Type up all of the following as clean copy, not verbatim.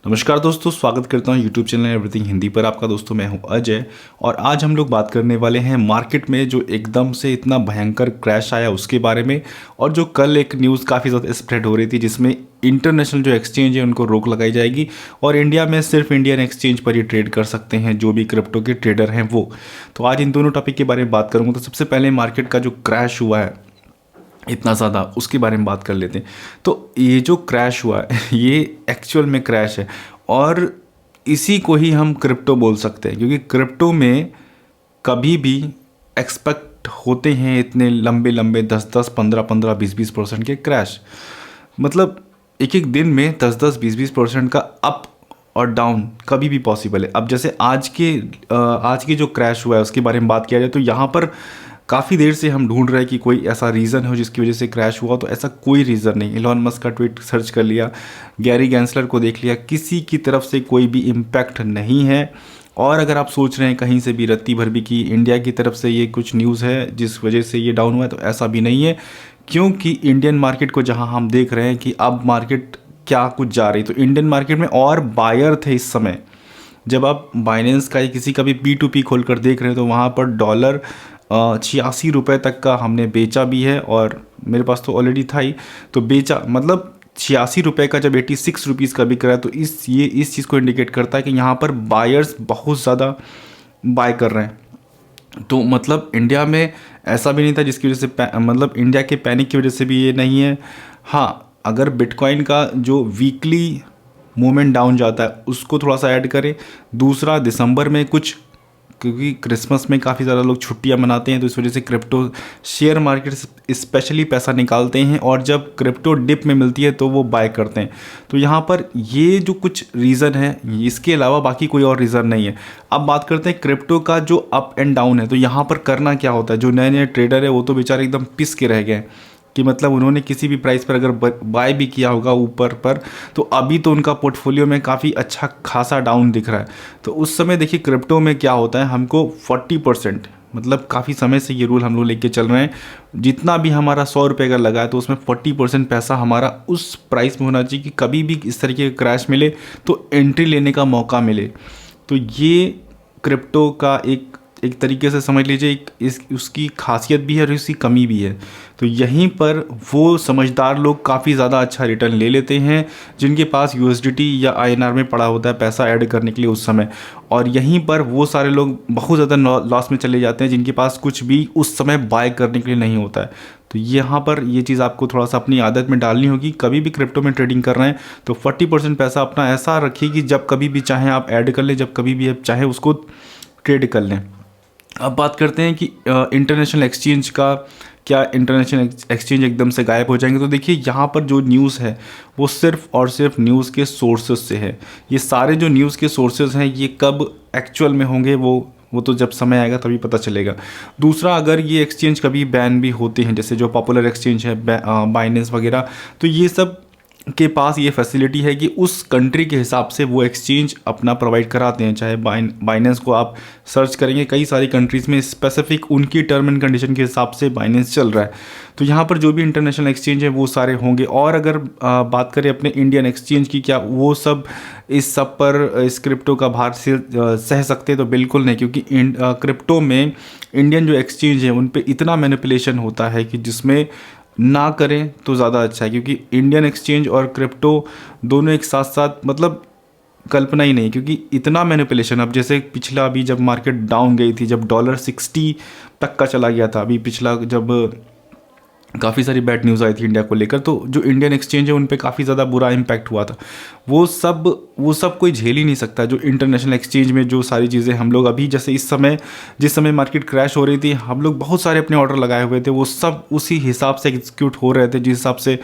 नमस्कार दोस्तों, स्वागत करता हूं यूट्यूब चैनल एवरीथिंग हिंदी पर। आपका दोस्तों मैं हूं अजय और आज हम लोग बात करने वाले हैं मार्केट में जो एकदम से इतना भयंकर क्रैश आया उसके बारे में। और जो कल एक न्यूज़ काफ़ी ज़्यादा स्प्रेड हो रही थी जिसमें इंटरनेशनल जो एक्सचेंज है उनको रोक लगाई जाएगी और इंडिया में सिर्फ इंडियन एक्सचेंज पर ही ट्रेड कर सकते हैं जो भी क्रिप्टो के ट्रेडर हैं वो। तो आज इन दोनों टॉपिक के बारे में बात करूँगा। तो सबसे पहले मार्केट का जो क्रैश हुआ है इतना ज़्यादा, उसके बारे में बात कर लेते हैं। तो ये जो क्रैश हुआ है ये एक्चुअल में क्रैश है और इसी को ही हम क्रिप्टो बोल सकते हैं, क्योंकि क्रिप्टो में कभी भी एक्सपेक्ट होते हैं इतने लंबे लंबे 10-10, 15-15, 20-20% के क्रैश। मतलब एक एक दिन में 10-10, 20-20% का अप और डाउन कभी भी पॉसिबल है। अब जैसे आज की जो क्रैश हुआ है उसके बारे में बात किया जाए तो यहाँ पर काफ़ी देर से हम ढूंढ रहे हैं कि कोई ऐसा रीज़न हो जिसकी वजह से क्रैश हुआ। तो ऐसा कोई रीज़न नहीं। इलॉन मस्क का ट्वीट सर्च कर लिया, गैरी गैंसलर को देख लिया, किसी की तरफ से कोई भी इम्पैक्ट नहीं है। और अगर आप सोच रहे हैं कहीं से भी रत्ती भर भी कि इंडिया की तरफ से ये कुछ न्यूज़ है जिस वजह से ये डाउन हुआ है, तो ऐसा भी नहीं है। क्योंकि इंडियन मार्केट को जहाँ हम देख रहे हैं कि अब मार्केट क्या कुछ जा रही, तो इंडियन मार्केट में और बायर थे इस समय। जब आप बाइनेंस का या किसी का भी P2P खोल कर देख रहे हैं तो वहाँ पर डॉलर 86 रुपये तक का हमने बेचा भी है और मेरे पास तो ऑलरेडी था ही, तो बेचा। मतलब 86 रुपये का जब 86 रुपीज़ का बिक रहा है तो इस चीज़ को इंडिकेट करता है कि यहाँ पर बायर्स बहुत ज़्यादा बाय कर रहे हैं। तो मतलब इंडिया में ऐसा भी नहीं था जिसकी वजह से मतलब इंडिया के पैनिक की वजह से भी ये नहीं है। हाँ, अगर बिटकॉइन का जो वीकली मूवमेंट डाउन जाता है उसको थोड़ा सा ऐड करें। दूसरा, दिसंबर में कुछ, क्योंकि क्रिसमस में काफ़ी ज़्यादा लोग छुट्टियां मनाते हैं तो इस वजह से क्रिप्टो शेयर मार्केट स्पेशली पैसा निकालते हैं और जब क्रिप्टो डिप में मिलती है तो वो बाय करते हैं। तो यहाँ पर ये जो कुछ रीज़न है, इसके अलावा बाकी कोई और रीज़न नहीं है। अब बात करते हैं क्रिप्टो का जो अप एंड डाउन है। तो यहाँ पर करना क्या होता है, जो नए नए ट्रेडर है वो तो बेचारे एकदम पिस के रह गए हैं कि मतलब उन्होंने किसी भी प्राइस पर अगर बाय भी किया होगा ऊपर पर, तो अभी तो उनका पोर्टफोलियो में काफ़ी अच्छा खासा डाउन दिख रहा है। तो उस समय देखिए क्रिप्टो में क्या होता है, हमको 40%, मतलब काफ़ी समय से ये रूल हम लोग लेके चल रहे हैं, जितना भी हमारा 100 रुपये का लगा है तो उसमें 40% पैसा हमारा उस प्राइस में होना चाहिए कि कभी भी इस तरीके का क्रैश मिले तो एंट्री लेने का मौका मिले। तो ये क्रिप्टो का एक तरीके से समझ लीजिए उसकी खासियत भी है और उसकी कमी भी है। तो यहीं पर वो समझदार लोग काफ़ी ज़्यादा अच्छा रिटर्न ले लेते हैं जिनके पास USDT या INR में पड़ा होता है पैसा ऐड करने के लिए उस समय। और यहीं पर वो सारे लोग बहुत ज़्यादा लॉस में चले जाते हैं जिनके पास कुछ भी उस समय बाय करने के लिए नहीं होता है। तो यहाँ पर ये चीज़ आपको थोड़ा सा अपनी आदत में डालनी होगी। कभी भी क्रिप्टो में ट्रेडिंग कर रहे हैं तो 40% पैसा अपना ऐसा रखिए कि जब कभी भी चाहें आप ऐड कर लें, जब कभी भी आप चाहें उसको ट्रेड कर लें। अब बात करते हैं कि इंटरनेशनल एक्सचेंज का क्या, इंटरनेशनल एक्सचेंज एकदम से गायब हो जाएंगे। तो देखिए यहाँ पर जो न्यूज़ है वो सिर्फ और सिर्फ न्यूज़ के सोर्सेज से है। ये सारे जो न्यूज़ के सोर्सेज हैं ये कब एक्चुअल में होंगे वो तो जब समय आएगा तभी पता चलेगा। दूसरा, अगर ये एक्सचेंज कभी बैन भी होते हैं, जैसे जो पॉपुलर एक्सचेंज है बाइनेंस वगैरह, तो ये सब के पास ये फैसिलिटी है कि उस कंट्री के हिसाब से वो एक्सचेंज अपना प्रोवाइड कराते हैं। चाहे बाइनेंस को आप सर्च करेंगे, कई सारी कंट्रीज़ में स्पेसिफिक उनकी टर्म एंड कंडीशन के हिसाब से बाइनेंस चल रहा है। तो यहाँ पर जो भी इंटरनेशनल एक्सचेंज है वो सारे होंगे। और अगर बात करें अपने इंडियन एक्सचेंज की, क्या वो सब इस सब पर इस क्रिप्टो का भार से सह सकते हैं? तो बिल्कुल नहीं, क्योंकि क्रिप्टो में इंडियन जो एक्सचेंज है उन पर इतना मैनिपुलेशन होता है कि जिसमें ना करें तो ज़्यादा अच्छा है। क्योंकि इंडियन एक्सचेंज और क्रिप्टो दोनों एक साथ साथ, मतलब कल्पना ही नहीं, क्योंकि इतना मैनिपुलेशन। अब जैसे पिछला अभी जब मार्केट डाउन गई थी, जब डॉलर 60 तक का चला गया था, अभी पिछला जब काफ़ी सारी बैड न्यूज़ आई थी इंडिया को लेकर, तो जो इंडियन एक्सचेंज है उन पे काफ़ी ज़्यादा बुरा इम्पैक्ट हुआ था। वो सब कोई झेल ही नहीं सकता। जो इंटरनेशनल एक्सचेंज में जो सारी चीज़ें हम लोग अभी, जैसे जिस समय मार्केट क्रैश हो रही थी, हम लोग बहुत सारे अपने ऑर्डर लगाए हुए थे, वो सब उसी हिसाब से एग्जीक्यूट हो रहे थे जिस हिसाब से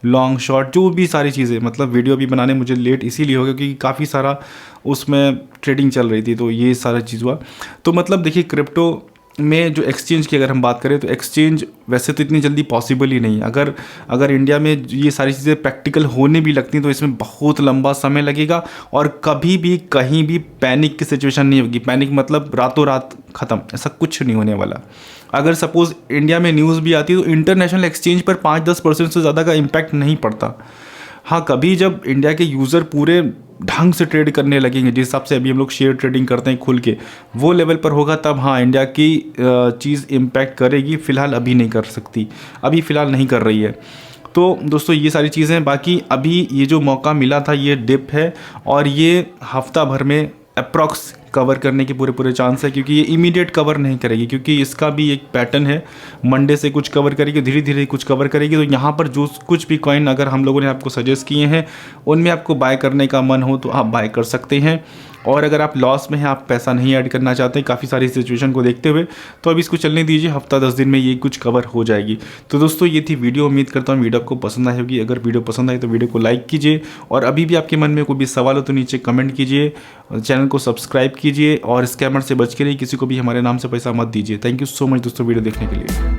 लॉन्ग शॉर्ट जो भी सारी चीज़ें। मतलब वीडियो भी बनाने मुझे लेट इसीलिए हो गया क्योंकि काफ़ी सारा उसमें ट्रेडिंग चल रही थी, तो ये सारा चीज़ हुआ। तो मतलब देखिए क्रिप्टो में जो एक्सचेंज की अगर हम बात करें तो एक्सचेंज वैसे तो इतनी जल्दी पॉसिबल ही नहीं। अगर इंडिया में ये सारी चीज़ें प्रैक्टिकल होने भी लगती हैं तो इसमें बहुत लंबा समय लगेगा और कभी भी कहीं भी पैनिक की सिचुएशन नहीं होगी। पैनिक मतलब रातों रात ख़त्म, ऐसा कुछ नहीं होने वाला। अगर सपोज़ इंडिया में न्यूज़ भी आती है तो इंटरनेशनल एक्सचेंज पर 5-10% से ज़्यादा का इम्पैक्ट नहीं पड़ता। हाँ, कभी जब इंडिया के यूज़र पूरे ढंग से ट्रेड करने लगेंगे, जिस हिसाब से अभी हम लोग शेयर ट्रेडिंग करते हैं खुल के, वो लेवल पर होगा तब हाँ इंडिया की चीज़ इम्पैक्ट करेगी। फ़िलहाल अभी नहीं कर सकती, अभी फ़िलहाल नहीं कर रही है। तो दोस्तों ये सारी चीज़ें, बाकी अभी ये जो मौका मिला था ये डिप है और ये हफ्ता भर में अप्रॉक्स कवर करने के पूरे चांस है, क्योंकि ये इमीडिएट कवर नहीं करेगी, क्योंकि इसका भी एक पैटर्न है। मंडे से कुछ कवर करेगी, धीरे धीरे कुछ कवर करेगी। तो यहाँ पर जो कुछ भी कॉइन अगर हम लोगों ने आपको सजेस्ट किए हैं उनमें आपको बाय करने का मन हो तो आप बाय कर सकते हैं। और अगर आप लॉस में हैं, आप पैसा नहीं ऐड करना चाहते हैं काफ़ी सारी सिचुएशन को देखते हुए, तो अब इसको चलने दीजिए, हफ्ता 10 दिन में ये कुछ कवर हो जाएगी। तो दोस्तों ये थी वीडियो, उम्मीद करता हूँ वीडियो आपको पसंद आई होगी। अगर वीडियो पसंद आई तो वीडियो को लाइक कीजिए और अभी भी आपके मन में कोई भी सवाल हो तो नीचे कमेंट कीजिए, चैनल को सब्सक्राइब कीजिए और स्कैमर से बच के रहिए, किसी को भी हमारे नाम से पैसा मत दीजिए। थैंक यू सो मच दोस्तों वीडियो देखने के लिए।